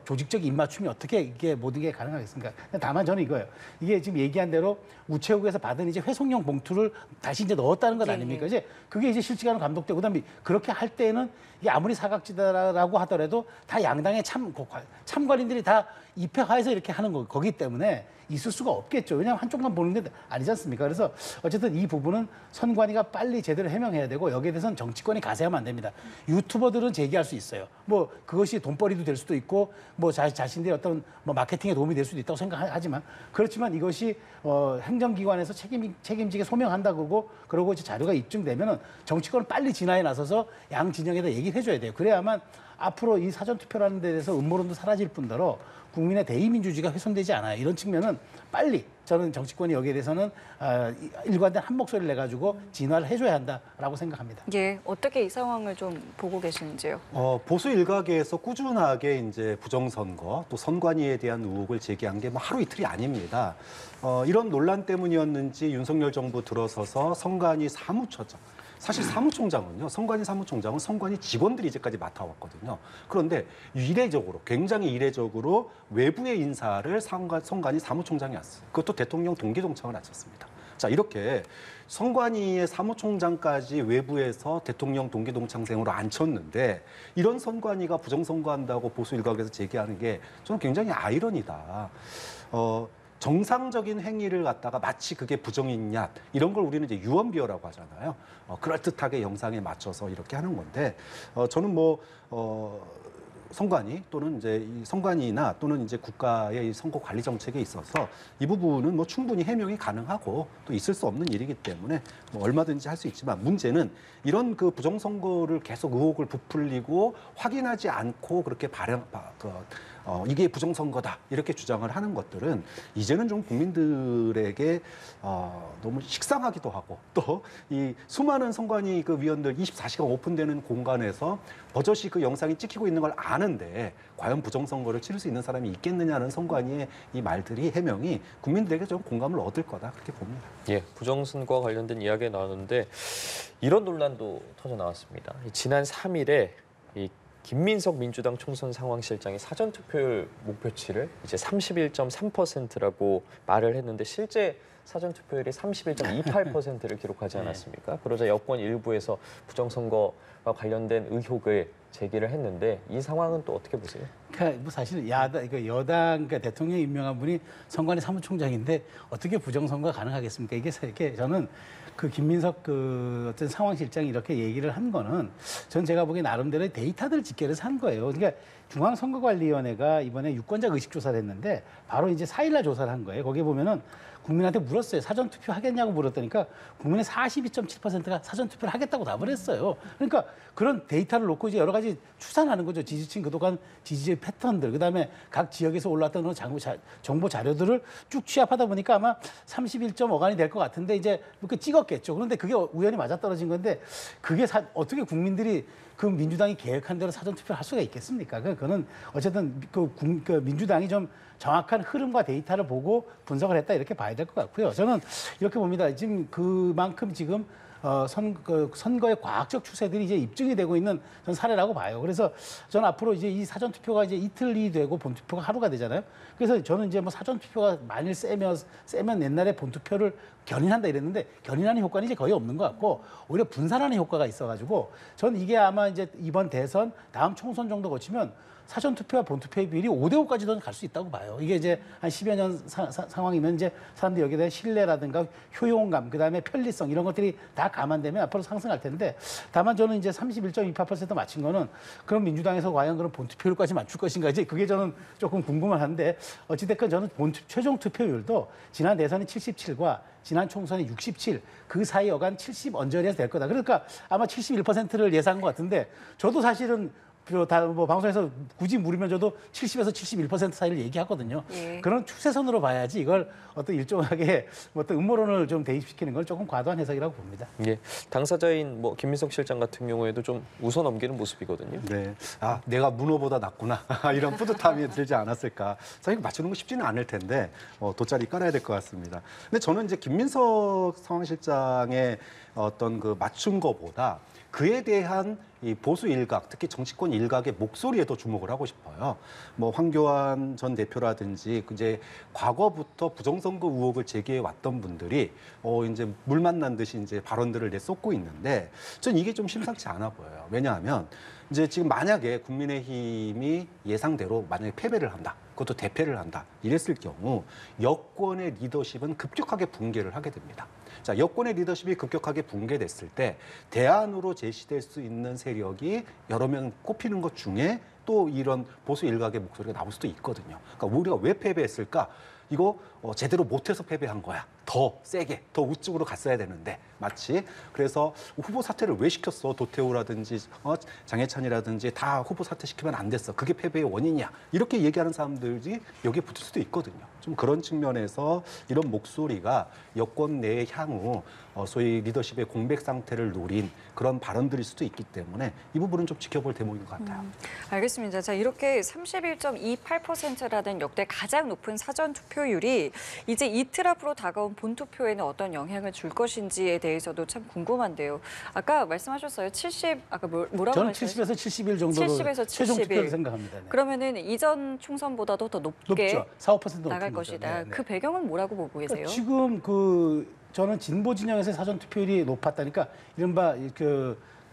조직적 입맞춤이 어떻게 이게 모든 게 가능하겠습니까? 다만 저는 이거예요. 이게 지금 얘기한 대로 우체국에서 받은 이제 회송용 봉투를 다시 이제 넣었다는 것 아닙니까? 이제 그게 이제 실시간으로 감독되고 그다음에 그렇게 할 때는 이게 아무리 사각지대라고 하더라도 다 양당의 참관인들이 다 입회하에서 이렇게 하는 거기 때문에 있을 수가 없겠죠. 왜냐하면 한쪽만 보는 게 아니지 않습니까? 그래서 어쨌든 이 부분은 선관위가 빨리 제대로 해명해야 되고 여기에 대해서는 정치권이 가세하면 안 됩니다. 유튜버들은 제기할 수 있어요. 뭐 그것이 돈벌이도 될 수도 있고 뭐 자신들의 어떤 뭐 마케팅에 도움이 될 수도 있다고 생각하지만 그렇지만 이것이 행정기관에서 책임지게 소명한다 그러고 이제 자료가 입증되면은 정치권은 빨리 진화에 나서서 양 진영에다 얘기를 해줘야 돼요. 그래야만 앞으로 이 사전투표라는 데 대해서 음모론도 사라질 뿐더러 국민의 대의민주주의가 훼손되지 않아요. 이런 측면은 빨리 저는 정치권이 여기에 대해서는 일관된 한 목소리를 내가지고 진화를 해줘야 한다라고 생각합니다. 예, 어떻게 이 상황을 좀 보고 계시는지요? 보수 일각에서 꾸준하게 이제 부정선거 또 선관위에 대한 의혹을 제기한 게 뭐 하루 이틀이 아닙니다. 이런 논란 때문이었는지 윤석열 정부 들어서서 선관위 사무처장, 사실 사무총장은요, 선관위 사무총장은 선관위 직원들이 이제까지 맡아왔거든요. 그런데 이례적으로, 굉장히 이례적으로 외부의 인사를 선관위 사무총장이 왔어요. 그것도 대통령 동기동창을 앉혔습니다. 자, 이렇게 선관위의 사무총장까지 외부에서 대통령 동기동창생으로 앉혔는데 이런 선관위가 부정선거한다고 보수 일각에서 제기하는 게 저는 굉장히 아이러니다. 정상적인 행위를 갖다가 마치 그게 부정이냐 이런 걸 우리는 이제 유언비어라고 하잖아요. 그럴듯하게 영상에 맞춰서 이렇게 하는 건데 저는 선관위 또는 이제 이 선관위나 또는 이제 국가의 이 선거 관리 정책에 있어서 이 부분은 뭐 충분히 해명이 가능하고 또 있을 수 없는 일이기 때문에 뭐 얼마든지 할 수 있지만 문제는 이런 그 부정선거를 계속 의혹을 부풀리고 확인하지 않고 그렇게 이게 부정선거다 이렇게 주장을 하는 것들은 이제는 좀 국민들에게 너무 식상하기도 하고 또 이 수많은 선관위 그 위원들 24시간 오픈되는 공간에서 버젓이 그 영상이 찍히고 있는 걸 아는데 과연 부정선거를 치를 수 있는 사람이 있겠느냐는 선관위의 이 말들이 해명이 국민들에게 좀 공감을 얻을 거다 그렇게 봅니다. 예, 부정선거와 관련된 이야기 나왔는데 이런 논란도 터져 나왔습니다. 지난 3일에 이 김민석 민주당 총선 상황실장이 사전투표율 목표치를 이제 31.3%라고 말을 했는데 실제 사전투표율이 31.28%를 기록하지 않았습니까? 그러자 여권 일부에서 부정선거와 관련된 의혹을 제기를 했는데 이 상황은 또 어떻게 보세요? 그러니까 뭐 사실 여당 그러니까 대통령 임명한 분이 선관위 사무총장인데 어떻게 부정선거가 가능하겠습니까? 이게 저는 그 김민석 그 어떤 상황실장이 이렇게 얘기를 한 거는 전 제가 보기에 나름대로 데이터들 집계를 한 거예요. 그러니까 중앙선거관리위원회가 이번에 유권자 의식조사를 했는데 바로 이제 4일날 조사를 한 거예요. 거기에 보면은 국민한테 물었어요. 사전투표 하겠냐고 물었다니까 국민의 42.7%가 사전투표를 하겠다고 답을 했어요. 그러니까 그런 데이터를 놓고 이제 여러 가지 추산하는 거죠. 지지층 그동안 지지의 패턴들, 그다음에 각 지역에서 올라왔던 그런 정보 자료들을 쭉 취합하다 보니까 아마 31.5간이 될 것 같은데 이제 이렇게 찍었겠죠. 그런데 그게 우연히 맞아떨어진 건데 그게 어떻게 국민들이 그 민주당이 계획한 대로 사전투표를 할 수가 있겠습니까? 그거는 어쨌든 그 민주당이 좀 정확한 흐름과 데이터를 보고 분석을 했다 이렇게 봐야 될 것 같고요. 저는 이렇게 봅니다. 지금 그만큼 지금 선거의 과학적 추세들이 이제 입증이 되고 있는 전 사례라고 봐요. 그래서 저는 앞으로 이제 이 사전투표가 이제 이틀이 되고 본투표가 하루가 되잖아요. 그래서 저는 이제 뭐 사전투표가 만일 세면 옛날에 본투표를 견인한다 이랬는데 견인하는 효과는 이제 거의 없는 것 같고 오히려 분산하는 효과가 있어가지고 저는 이게 아마 이제 이번 대선 다음 총선 정도 거치면 사전투표와 본투표의 비율이 5대5까지도 갈 수 있다고 봐요. 이게 이제 한 10여 년 상황이면 이제 사람들이 여기에 대한 신뢰라든가 효용감, 그다음에 편리성 이런 것들이 다 감안되면 앞으로 상승할 텐데 다만 저는 이제 31.28% 맞춘 거는 그럼 민주당에서 과연 그런 본투표율까지 맞출 것인가 이제 그게 저는 조금 궁금은 한데 어찌됐건 저는 최종 투표율도 지난 대선이 77과 지난 총선이 67, 그 사이 여간 70 언저리에서 될 거다. 그러니까 아마 71%를 예상한 것 같은데 저도 사실은 뭐 방송에서 굳이 물으면 저도 70에서 71% 사이를 얘기하거든요. 예. 그런 추세선으로 봐야지 이걸 어떤 일종하게 어떤 음모론을 좀 대입시키는 건 조금 과도한 해석이라고 봅니다. 예, 당사자인 김민석 실장 같은 경우에도 좀 웃어 넘기는 모습이거든요. 네, 내가 문어보다 낫구나 이런 뿌듯함이 들지 않았을까. 사실 맞추는 거 쉽지는 않을 텐데 돗자리 깔아야 될 것 같습니다. 근데 저는 이제 김민석 상황실장의 어떤 그 맞춘 거보다 그에 대한 이 보수 일각, 특히 정치권 일각의 목소리에 더 주목을 하고 싶어요. 황교안 전 대표라든지 이제 과거부터 부정선거 의혹을 제기해 왔던 분들이 이제 물 만난 듯이 이제 발언들을 내쏟고 있는데 전 이게 좀 심상치 않아 보여요. 왜냐하면 이제 지금 만약에 국민의힘이 예상대로 만약에 패배를 한다. 그것도 대패를 한다. 이랬을 경우 여권의 리더십은 급격하게 붕괴를 하게 됩니다. 자, 여권의 리더십이 급격하게 붕괴됐을 때 대안으로 제시될 수 있는 세력이 여러 명 꼽히는 것 중에 또 이런 보수 일각의 목소리가 나올 수도 있거든요. 그러니까 우리가 왜 패배했을까? 이거 제대로 못해서 패배한 거야. 더 세게, 더 우측으로 갔어야 되는데 마치 그래서 후보 사퇴를 왜 시켰어? 도태우라든지 장해찬이라든지 다 후보 사퇴 시키면 안 됐어. 그게 패배의 원인이야. 이렇게 얘기하는 사람들이 여기에 붙을 수도 있거든요. 좀 그런 측면에서 이런 목소리가 여권 내에 향후 소위 리더십의 공백 상태를 노린 그런 발언들일 수도 있기 때문에 이 부분은 좀 지켜볼 대목인 것 같아요. 알겠습니다. 자, 이렇게 31.28%라는 역대 가장 높은 사전 투표율이 이제 이틀 앞으로 다가온 본투표에는 어떤 영향을 줄 것인지에 대해서도 참 궁금한데요. 아까 말씀하셨어요. 70, 아까 뭐라고 저는 말씀하셨어요? 70에서 71 정도로 70에서 최종 71. 투표를 생각합니다. 네. 그러면은 이전 총선보다도 더 높게 높죠. 4~5% 나갈 높은 거죠. 것이다. 네, 네. 그 배경은 뭐라고 보고 계세요? 그러니까 지금 저는 진보 진영에서 사전 투표율이 높았다니까 이른바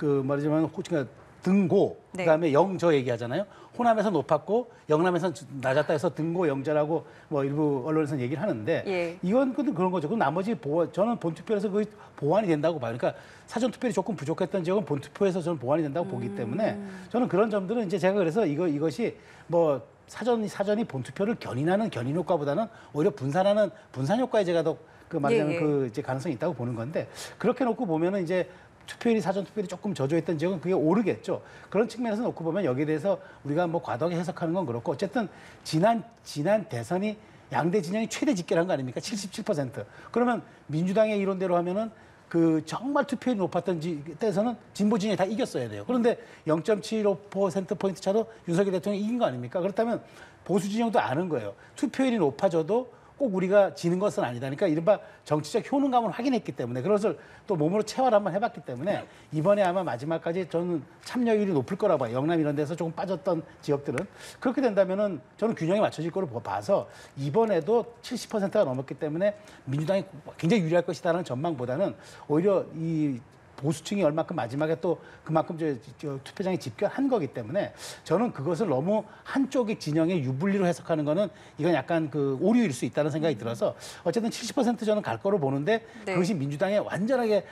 말하자면 그러니까 등고 네. 그다음에 영저 얘기하잖아요. 호남에서 높았고 영남에서 낮았다 해서 등고 영저라고 뭐 일부 언론에서는 얘기를 하는데 예. 이건 그런 거죠. 그 나머지 저는 본투표에서 거의 보완이 된다고 봐요. 그러니까 사전 투표율이 조금 부족했던 지역은 본투표에서 저는 보완이 된다고 보기 때문에 저는 그런 점들은 이제 제가 그래서 이것이 뭐 사전이 본투표를 견인하는 견인 효과보다는 오히려 분산하는 분산 효과에 제가 더 말하자면 예. 이제 가능성이 있다고 보는 건데 그렇게 놓고 보면은 이제 사전 투표율이 조금 저조했던 지역은 그게 오르겠죠. 그런 측면에서 놓고 보면 여기에 대해서 우리가 뭐 과도하게 해석하는 건 그렇고 어쨌든 지난 대선이 양대 진영이 최대 집계를 한 거 아닙니까? 77%. 그러면 민주당의 이론대로 하면은 정말 투표율이 높았던 때에서는 진보 진영이 다 이겼어야 돼요. 그런데 0.75%포인트 차로 윤석열 대통령이 이긴 거 아닙니까? 그렇다면 보수 진영도 아는 거예요. 투표율이 높아져도 꼭 우리가 지는 것은 아니다. 그러니까 이른바 정치적 효능감을 확인했기 때문에 그것을 또 몸으로 체화를 한번 해봤기 때문에 이번에 아마 마지막까지 저는 참여율이 높을 거라고 봐요. 영남 이런 데서 조금 빠졌던 지역들은. 그렇게 된다면은 저는 균형이 맞춰질 거로 봐서 이번에도 70%가 넘었기 때문에 민주당이 굉장히 유리할 것이다라는 전망보다는 오히려 이 보수층이 얼마큼 마지막에 또 그만큼 투표장에 집결한 거기 때문에 저는 그것을 너무 한쪽의 진영의 유불리로 해석하는 거는 이건 약간 오류일 수 있다는 생각이 들어서 어쨌든 70% 저는 갈 거로 보는데 네. 그것이 민주당에 완전하게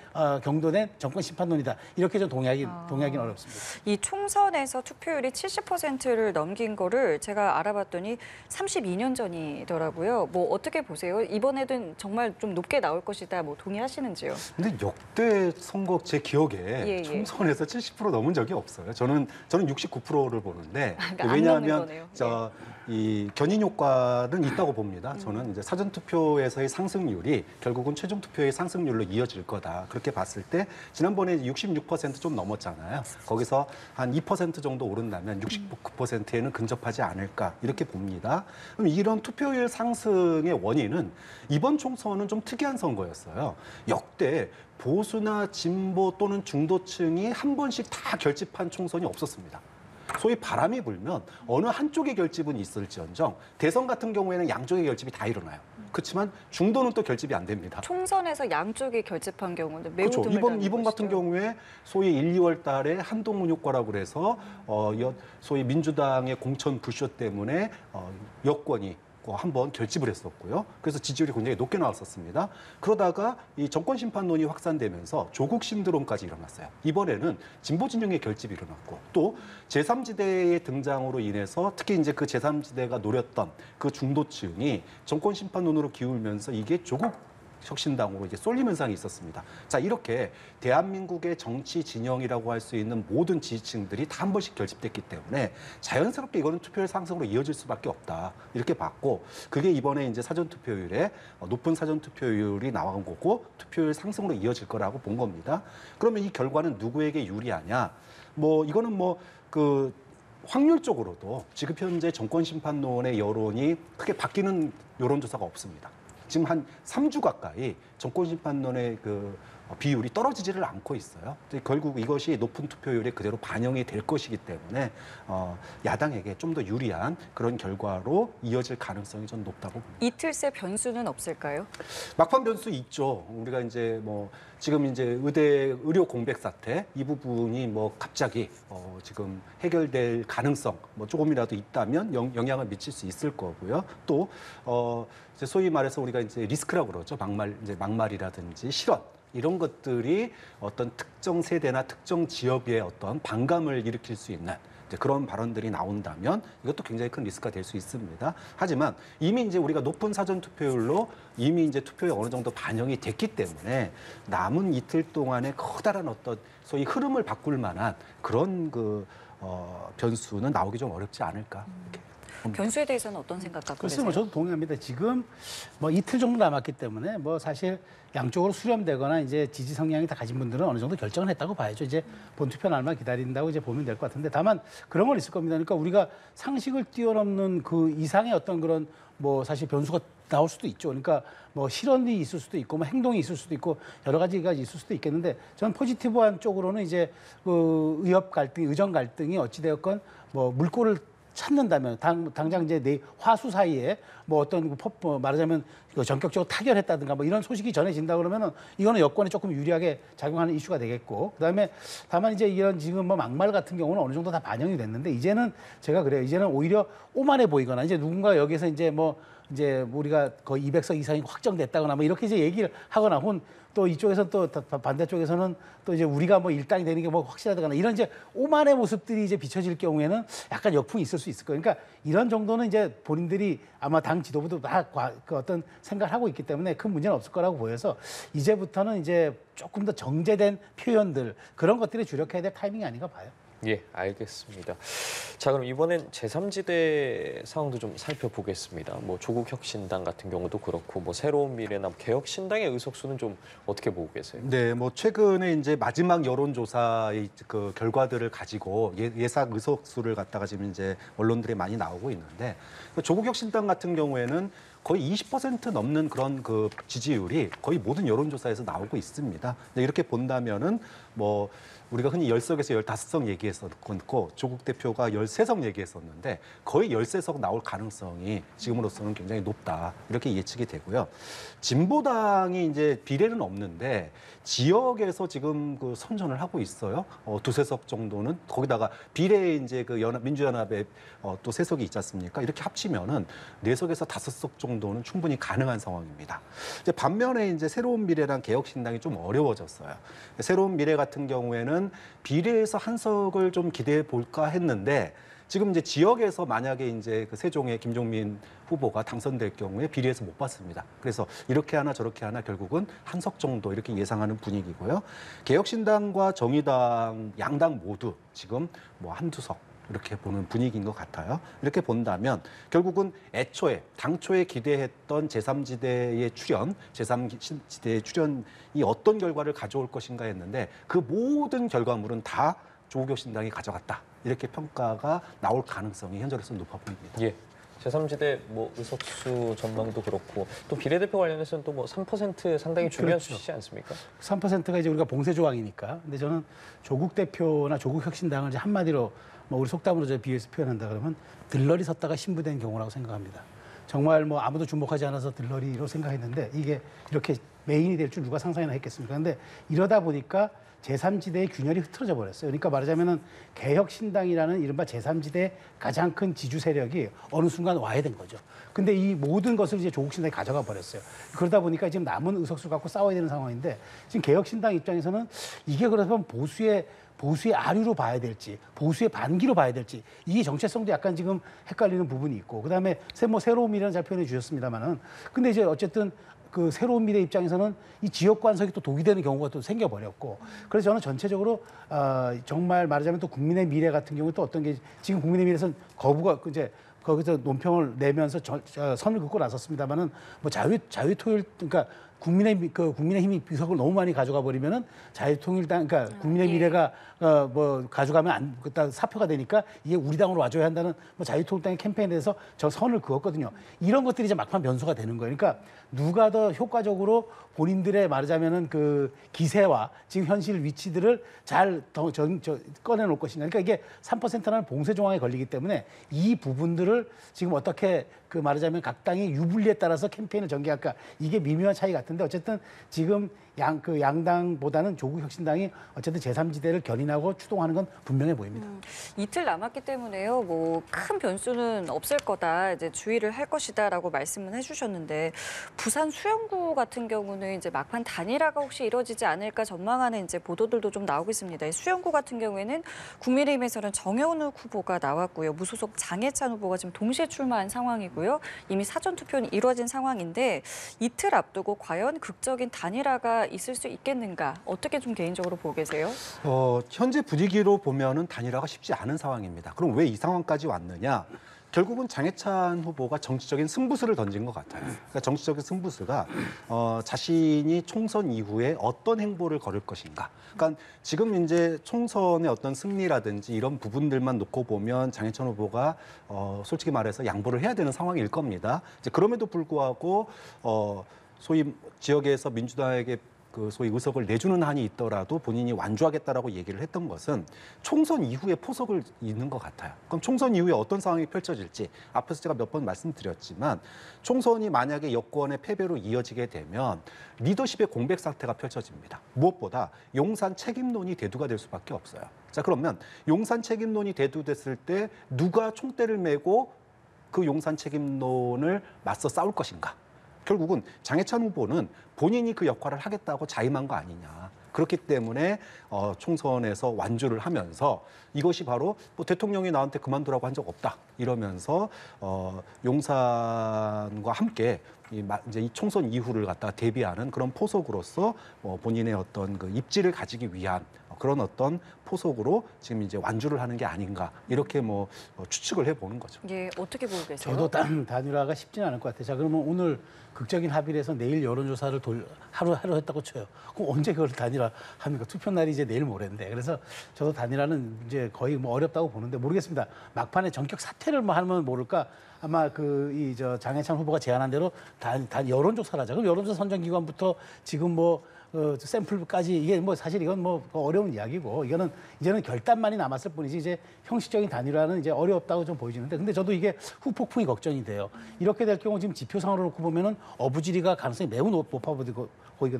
경도된 정권 심판론이다. 이렇게 좀 동의하기는 어렵습니다. 이 총선에서 투표율이 70%를 넘긴 거를 제가 알아봤더니 32년 전이더라고요. 뭐 어떻게 보세요? 이번에도 정말 좀 높게 나올 것이다. 뭐 동의하시는지요? 근데 역대 선거 제 기억에 예. 총선에서 70% 넘은 적이 없어요. 저는 69%를 보는데 그러니까 안 왜냐하면 넘는 거네요. 이 견인 효과는 있다고 봅니다. 저는 이제 사전 투표에서의 상승률이 결국은 최종 투표의 상승률로 이어질 거다. 그렇게 봤을 때 지난번에 66%좀 넘었잖아요. 거기서 한 2% 정도 오른다면 69%에는 근접하지 않을까 이렇게 봅니다. 그럼 이런 투표율 상승의 원인은 이번 총선은 좀 특이한 선거였어요. 역대 보수나 진보 또는 중도층이 한 번씩 다 결집한 총선이 없었습니다. 소위 바람이 불면 어느 한쪽의 결집은 있을지언정 대선 같은 경우에는 양쪽의 결집이 다 일어나요. 그렇지만 중도는 또 결집이 안 됩니다. 총선에서 양쪽이 결집한 경우는 매우 그렇죠. 드물다는 이번 같은 것이죠. 경우에 소위 1, 2월 달에 한동훈 효과라고 그래서 소위 민주당의 공천 불쇼 때문에 여권이 한번 결집을 했었고요. 그래서 지지율이 굉장히 높게 나왔었습니다. 그러다가 이 정권 심판론이 확산되면서 조국 신드롬까지 일어났어요. 이번에는 진보 진영의 결집이 일어났고 또 제3지대의 등장으로 인해서 특히 이제 그 제3지대가 노렸던 그 중도층이 정권 심판론으로 기울면서 이게 조국 혁신당으로 이제 쏠림 현상이 있었습니다. 자, 이렇게 대한민국의 정치 진영이라고 할 수 있는 모든 지지층들이 다 한 번씩 결집됐기 때문에 자연스럽게 이거는 투표율 상승으로 이어질 수밖에 없다. 이렇게 봤고 그게 이번에 이제 사전 투표율에 높은 사전 투표율이 나온 거고 투표율 상승으로 이어질 거라고 본 겁니다. 그러면 이 결과는 누구에게 유리하냐? 이거는 확률적으로도 지금 현재 정권 심판론의 여론이 크게 바뀌는 여론조사가 없습니다. 지금 한 3주 가까이 정권 심판론의 비율이 떨어지지를 않고 있어요. 결국 이것이 높은 투표율에 그대로 반영이 될 것이기 때문에 야당에게 좀 더 유리한 그런 결과로 이어질 가능성이 좀 높다고 봅니다. 이틀 새 변수는 없을까요? 막판 변수 있죠. 우리가 이제 지금 이제 의료 공백 사태 이 부분이 갑자기 지금 해결될 가능성 조금이라도 있다면 영향을 미칠 수 있을 거고요. 또 이제 소위 말해서 우리가 이제 리스크라고 그러죠. 막말이라든지 실언 이런 것들이 어떤 특정 세대나 특정 지역의 어떤 반감을 일으킬 수 있는 이제 그런 발언들이 나온다면 이것도 굉장히 큰 리스크가 될 수 있습니다. 하지만 이미 이제 우리가 높은 사전 투표율로 이미 이제 투표에 어느 정도 반영이 됐기 때문에 남은 이틀 동안에 커다란 어떤 소위 흐름을 바꿀 만한 그런 변수는 나오기 좀 어렵지 않을까. 이렇게. 변수에 대해서는 어떤 생각 갖고 글쎄 계세요? 뭐 저도 동의합니다. 지금 뭐 이틀 정도 남았기 때문에 뭐 사실 양쪽으로 수렴되거나 이제 지지 성향이 다 가진 분들은 어느 정도 결정을 했다고 봐야죠. 이제 본투표 날만 기다린다고 이제 보면 될 것 같은데 다만 그런 건 있을 겁니다. 그러니까 우리가 상식을 뛰어넘는 그 이상의 어떤 그런 뭐 사실 변수가 나올 수도 있죠. 그러니까 뭐 실언이 있을 수도 있고 뭐 행동이 있을 수도 있고 여러 가지가 있을 수도 있겠는데 저는 포지티브한 쪽으로는 이제 그 의협 갈등, 의정 갈등이 어찌되었건 뭐 물꼬를 찾는다면 당장 이제 내 화수 사이에 뭐 어떤 말하자면 전격적으로 타결했다든가 뭐 이런 소식이 전해진다 그러면은 이거는 여권에 조금 유리하게 작용하는 이슈가 되겠고 그다음에 다만 이제 이런 지금 뭐 막말 같은 경우는 어느 정도 다 반영이 됐는데 이제는 제가 그래요. 이제는 오히려 오만해 보이거나 이제 누군가 여기서 이제 우리가 거의 200석 이상이 확정됐다거나 뭐 이렇게 이제 얘기를 하거나 혹은 또 이쪽에서 또 반대쪽에서는 또 이제 우리가 뭐 일당이 되는 게 뭐 확실하다거나 이런 이제 오만의 모습들이 이제 비춰질 경우에는 약간 역풍이 있을 수 있을 거예요. 그러니까 이런 정도는 이제 본인들이 아마 당 지도부도 다 그 어떤 생각을 하고 있기 때문에 큰 문제는 없을 거라고 보여서 이제부터는 이제 조금 더 정제된 표현들 그런 것들이 주력해야 될 타이밍이 아닌가 봐요. 예, 알겠습니다. 자, 그럼 이번엔 제3지대 상황도 좀 살펴보겠습니다. 뭐 조국 혁신당 같은 경우도 그렇고 뭐 새로운 미래나 개혁신당의 의석수는 좀 어떻게 보고 계세요? 네, 뭐 최근에 이제 마지막 여론조사의 그 결과들을 가지고 예상 의석수를 갖다가 지금 이제 언론들이 많이 나오고 있는데 조국 혁신당 같은 경우에는 거의 20% 넘는 그런 그 지지율이 거의 모든 여론조사에서 나오고 있습니다. 이렇게 본다면은 뭐 우리가 흔히 10석에서 15석 얘기했었고 조국 대표가 13석 얘기했었는데 거의 13석 나올 가능성이 지금으로서는 굉장히 높다. 이렇게 예측이 되고요. 진보당이 이제 비례는 없는데 지역에서 지금 그 선전을 하고 있어요. 두세 석 정도는 거기다가 비례에 이제 그 민주연합에 또 3석이 있지 않습니까? 이렇게 합치면은 4석에서 5석 정도는 충분히 가능한 상황입니다. 이제 반면에 이제 새로운 미래랑 개혁신당이 좀 어려워졌어요. 새로운 미래 같은 경우에는 비례에서 한 석을 좀 기대해 볼까 했는데 지금 이제 지역에서 만약에 이제 그 세종의 김종민 후보가 당선될 경우에 비례에서 못 받습니다. 그래서 이렇게 하나 저렇게 하나 결국은 한 석 정도 이렇게 예상하는 분위기고요. 개혁신당과 정의당 양당 모두 지금 뭐 한두 석 이렇게 보는 분위기인 것 같아요. 이렇게 본다면 결국은 애초에 당초에 기대했던 제3지대의 출현, 제3지대의 출현이 어떤 결과를 가져올 것인가 했는데 그 모든 결과물은 다 조국 혁신당이 가져갔다. 이렇게 평가가 나올 가능성이 현재로서는 높아 보입니다. 예. 제3지대 뭐 의석수 전망도 그렇고 또 비례대표 관련해서는 또 뭐 3% 상당히 중요한 그렇죠. 수치지 않습니까? 3%가 이제 우리가 봉쇄 조항이니까. 근데 저는 조국 대표나 조국 혁신당을 이제 한마디로 뭐 우리 속담으로 저 비유해서 표현한다 그러면 들러리 섰다가 신부된 경우라고 생각합니다. 정말 뭐 아무도 주목하지 않아서 들러리로 생각했는데 이게 이렇게 메인이 될 줄 누가 상상이나 했겠습니까? 근데 이러다 보니까 제3지대의 균열이 흐트러져 버렸어요. 그러니까 말하자면은 개혁신당이라는 이른바 제3지대의 가장 큰 지주 세력이 어느 순간 와야 된 거죠. 근데 이 모든 것을 이제 조국신당이 가져가 버렸어요. 그러다 보니까 지금 남은 의석수 갖고 싸워야 되는 상황인데 지금 개혁신당 입장에서는 이게 그러면 보수의 아류로 봐야 될지 보수의 반기로 봐야 될지 이 정체성도 약간 지금 헷갈리는 부분이 있고 그다음에 새로운 미래는 잘 표현해 주셨습니다만은 근데 이제 어쨌든 그 새로운 미래 입장에서는 이 지역 관석이 또 독이 되는 경우가 또 생겨버렸고 그래서 저는 전체적으로 정말 말하자면 또 국민의 미래 같은 경우 또 어떤 게 지금 국민의 미래에서는 거부가 이제 거기서 논평을 내면서 선을 긋고 나섰습니다만은 뭐 자유통일 그러니까 국민의힘이 비석을 너무 많이 가져가 버리면은 자유통일당 그러니까 국민의 미래가 뭐 가져가면 사표가 되니까 이게 우리 당으로 와줘야 한다는 뭐 자유통일당의 캠페인에 대해서 저 선을 그었거든요. 이런 것들이 이제 막판 변수가 되는 거예요. 그러니까 누가 더 효과적으로 본인들의 말하자면은 그 기세와 지금 현실 위치들을 잘 꺼내놓을 것인가. 그러니까 이게 3%라는 봉쇄 조항에 걸리기 때문에 이 부분들을 지금 어떻게 그 말하자면 각 당의 유불리에 따라서 캠페인을 전개할까 이게 미묘한 차이 같은데 어쨌든 지금 양당보다는 조국 혁신당이 어쨌든 제3지대를 견인하고 추동하는 건 분명해 보입니다. 이틀 남았기 때문에요. 뭐 큰 변수는 없을 거다. 이제 주의를 할 것이다라고 말씀은 해주셨는데 부산 수영구 같은 경우는 이제 막판 단일화가 혹시 이루어지지 않을까 전망하는 이제 보도들도 좀 나오고 있습니다. 수영구 같은 경우에는 국민의힘에서는 정현욱 후보가 나왔고요. 무소속 장해찬 후보가 지금 동시에 출마한 상황이고요. 이미 사전 투표는 이루어진 상황인데 이틀 앞두고 과연 극적인 단일화가 있을 수 있겠는가? 어떻게 좀 개인적으로 보고 계세요? 현재 분위기로 보면은 단일화가 쉽지 않은 상황입니다. 그럼 왜 이 상황까지 왔느냐? 결국은 장해찬 후보가 정치적인 승부수를 던진 것 같아요. 그러니까 정치적인 승부수가 자신이 총선 이후에 어떤 행보를 걸을 것인가. 그러니까 지금 이제 총선의 어떤 승리라든지 이런 부분들만 놓고 보면 장해찬 후보가 솔직히 말해서 양보를 해야 되는 상황일 겁니다. 이제 그럼에도 불구하고 소위 지역에서 민주당에게 그 소위 의석을 내주는 한이 있더라도 본인이 완주하겠다라고 얘기를 했던 것은 총선 이후에 포석을 잇는 것 같아요. 그럼 총선 이후에 어떤 상황이 펼쳐질지 앞에서 제가 몇 번 말씀드렸지만 총선이 만약에 여권의 패배로 이어지게 되면 리더십의 공백 상태가 펼쳐집니다. 무엇보다 용산 책임론이 대두가 될 수밖에 없어요. 자, 그러면 용산 책임론이 대두됐을 때 누가 총대를 메고 그 용산 책임론을 맞서 싸울 것인가? 결국은 장해찬 후보는 본인이 그 역할을 하겠다고 자임한 거 아니냐. 그렇기 때문에 총선에서 완주를 하면서 이것이 바로 뭐 대통령이 나한테 그만두라고 한 적 없다. 이러면서 용산과 함께 이제 이 총선 이후를 갖다 대비하는 그런 포석으로서 본인의 어떤 그 입지를 가지기 위한 그런 어떤 포석으로 지금 이제 완주를 하는 게 아닌가 이렇게 뭐 추측을 해보는 거죠. 예, 어떻게 보고 계세요? 저도 단일화가 쉽지는 않을 것 같아요. 자, 그러면 오늘 극적인 합의를 해서 내일 여론조사를 하루 했다고 쳐요. 그럼 언제 그걸 단일화합니까? 투표 날이 이제 내일 모레인데. 그래서 저도 단일화는 이제 거의 뭐 어렵다고 보는데 모르겠습니다. 막판에 전격 사퇴를 뭐 하면 모를까. 아마 장해찬 후보가 제안한 대로 여론조사를 하자. 그럼 여론조사 선정기관부터 지금 뭐 샘플까지 이게 뭐 사실 이건 뭐 어려운 이야기고 이제는 결단만이 남았을 뿐이지 이제 형식적인 단일화는 이제 어렵다고 좀 보여지는데 근데 저도 이게 후폭풍이 걱정이 돼요. 이렇게 될 경우 지금 지표상으로 놓고 보면은 어부지리가 가능성이 매우 높아 보이거든요.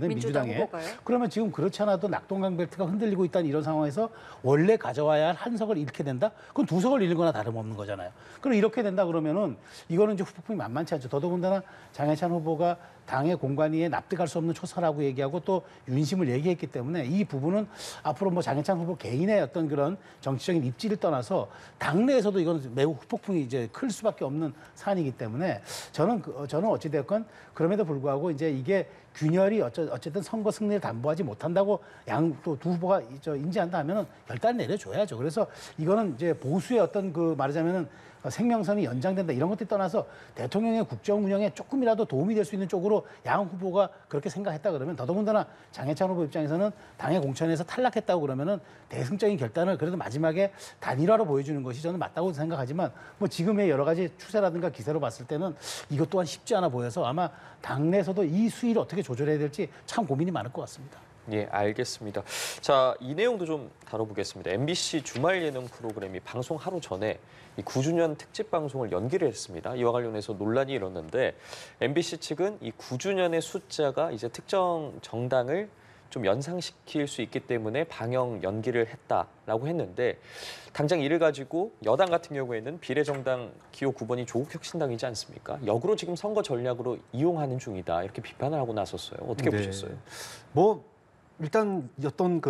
민주당에. 후보가요? 그러면 지금 그렇지 않아도 낙동강 벨트가 흔들리고 있다는 이런 상황에서 원래 가져와야 할 한 석을 잃게 된다? 그건 두 석을 잃는 거나 다름없는 거잖아요. 그럼 이렇게 된다 그러면은 이거는 이제 후폭풍이 만만치 않죠. 더더군다나 장해찬 후보가 당의 공관위에 납득할 수 없는 초사라고 얘기하고 또 윤심을 얘기했기 때문에 이 부분은 앞으로 뭐 장해찬 후보 개인의 어떤 그런 정치적인 입지를 떠나서 당내에서도 이건 매우 후폭풍이 이제 클 수밖에 없는 사안이기 때문에 저는 어찌됐건 그럼에도 불구하고 이제 이게 균열이 어쨌든 선거 승리를 담보하지 못한다고 또 두 후보가 인지한다 하면은 결단을 내려줘야죠. 그래서 이거는 이제 보수의 어떤 말하자면은 생명선이 연장된다 이런 것들 떠나서 대통령의 국정 운영에 조금이라도 도움이 될 수 있는 쪽으로 양 후보가 그렇게 생각했다 그러면 더더군다나 장해찬 후보 입장에서는 당의 공천에서 탈락했다고 그러면은 대승적인 결단을 그래도 마지막에 단일화로 보여주는 것이 저는 맞다고 생각하지만 뭐 지금의 여러 가지 추세라든가 기세로 봤을 때는 이것 또한 쉽지 않아 보여서 아마 당내에서도 이 수위를 어떻게 조절해야 될지 참 고민이 많을 것 같습니다. 예, 알겠습니다. 자, 이 내용도 좀 다뤄보겠습니다. MBC 주말 예능 프로그램이 방송 하루 전에 이 9주년 특집 방송을 연기를 했습니다. 이와 관련해서 논란이 일었는데 MBC 측은 이 9주년의 숫자가 이제 특정 정당을 좀 연상시킬 수 있기 때문에 방영 연기를 했다라고 했는데 당장 이를 가지고 여당 같은 경우에는 비례정당 기호 9번이 조국혁신당이지 않습니까? 역으로 지금 선거 전략으로 이용하는 중이다 이렇게 비판을 하고 나섰어요. 어떻게 보셨어요? 일단 어떤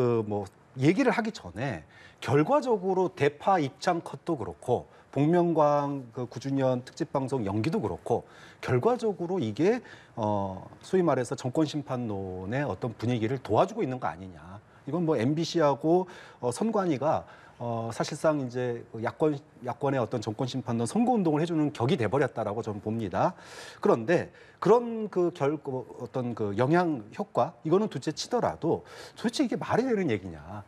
얘기를 하기 전에 결과적으로 대파 입장 컷도 그렇고 복면가왕 9주년 특집 방송 연기도 그렇고 결과적으로 이게 소위 말해서 정권 심판론의 어떤 분위기를 도와주고 있는 거 아니냐. 이건 뭐 MBC하고 선관위가 사실상 이제 야권의 어떤 정권 심판론 선거 운동을 해주는 격이 돼버렸다라고 저는 봅니다. 그런데 그런 어떤 영향 효과 이거는 둘째 치더라도 도대체 이게 말이 되는 얘기냐?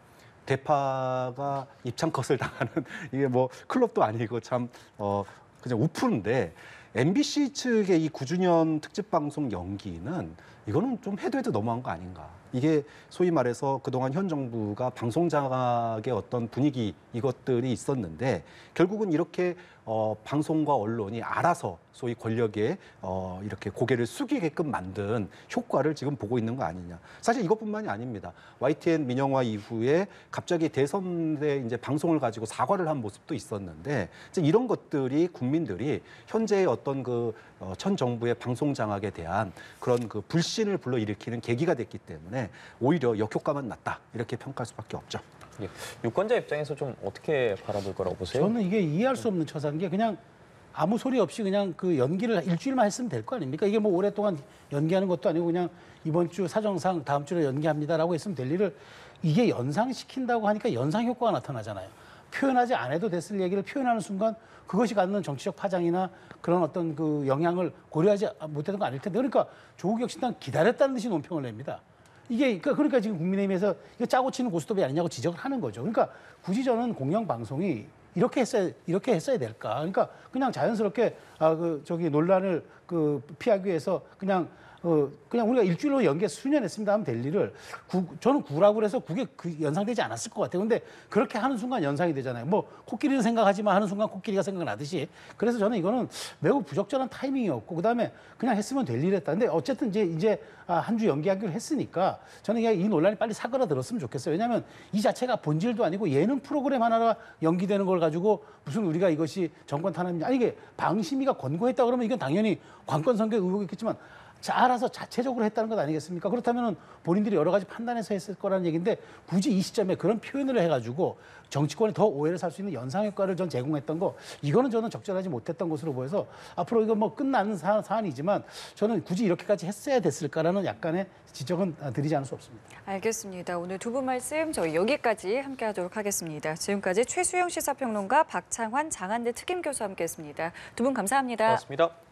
대파가 입장 컷을 당하는 이게 뭐 클럽도 아니고 참 그냥 우프인데 MBC 측의 이 9주년 특집 방송 연기는 이거는 좀 해도 너무한 거 아닌가? 이게 소위 말해서 그동안 현 정부가 방송 장악의 어떤 분위기 이것들이 있었는데 결국은 이렇게 방송과 언론이 알아서 소위 권력에 이렇게 고개를 숙이게끔 만든 효과를 지금 보고 있는 거 아니냐. 사실 이것뿐만이 아닙니다. YTN 민영화 이후에 갑자기 대선대 이제 방송을 가지고 사과를 한 모습도 있었는데 이제 이런 것들이 국민들이 현재의 어떤 현 정부의 방송 장악에 대한 그런 불신을 불러일으키는 계기가 됐기 때문에 오히려 역효과만 났다 이렇게 평가할 수밖에 없죠. 예. 유권자 입장에서 좀 어떻게 바라볼 거라고 보세요? 저는 이게 이해할 수 없는 처사인 게 그냥 아무 소리 없이 그냥 그 연기를 일주일만 했으면 될 거 아닙니까? 이게 뭐 오랫동안 연기하는 것도 아니고 그냥 이번 주 사정상 다음 주로 연기합니다라고 했으면 될 일을 이게 연상시킨다고 하니까 연상 효과가 나타나잖아요. 표현하지 않아도 됐을 얘기를 표현하는 순간 그것이 갖는 정치적 파장이나 그런 어떤 그 영향을 고려하지 못했던 거 아닐 텐데 그러니까 조국 혁신당 기다렸다는 듯이 논평을 냅니다. 이게 그러니까 지금 국민의힘에서 이거 짜고 치는 고스톱이 아니냐고 지적을 하는 거죠. 그러니까 굳이 저는 공영방송이 이렇게 했어야 될까? 그러니까 그냥 자연스럽게 논란을 피하기 위해서 그냥 우리가 일주일로 연기해 수년했습니다 하면 될 일을 저는 구라고 그래서 그게 연상되지 않았을 것 같아요. 근데 그렇게 하는 순간 연상이 되잖아요. 뭐 코끼리는 생각하지만 하는 순간 코끼리가 생각나듯이. 그래서 저는 이거는 매우 부적절한 타이밍이었고 그다음에 그냥 했으면 될 일이었다. 근데 어쨌든 이제 한 주 연기하기로 했으니까 저는 이 논란이 빨리 사그라들었으면 좋겠어요. 왜냐하면 이 자체가 본질도 아니고 예능 프로그램 하나가 연기되는 걸 가지고 무슨 우리가 이것이 정권 탄압이냐. 아니 이게 방심위가 권고했다 그러면 이건 당연히 관권 선거 의혹이 있겠지만 알아서 자체적으로 했다는 것 아니겠습니까? 그렇다면 본인들이 여러 가지 판단해서 했을 거라는 얘기인데 굳이 이 시점에 그런 표현을 해가지고 정치권에 더 오해를 살 수 있는 연상효과를 전 제공했던 거 이거는 저는 적절하지 못했던 것으로 보여서 앞으로 이거 뭐 끝나는 사안이지만 저는 굳이 이렇게까지 했어야 됐을까라는 약간의 지적은 드리지 않을 수 없습니다. 알겠습니다. 오늘 두 분 말씀 저희 여기까지 함께하도록 하겠습니다. 지금까지 최수영 시사평론가 박창환 장한대 특임교수와 함께했습니다. 두 분 감사합니다. 고맙습니다.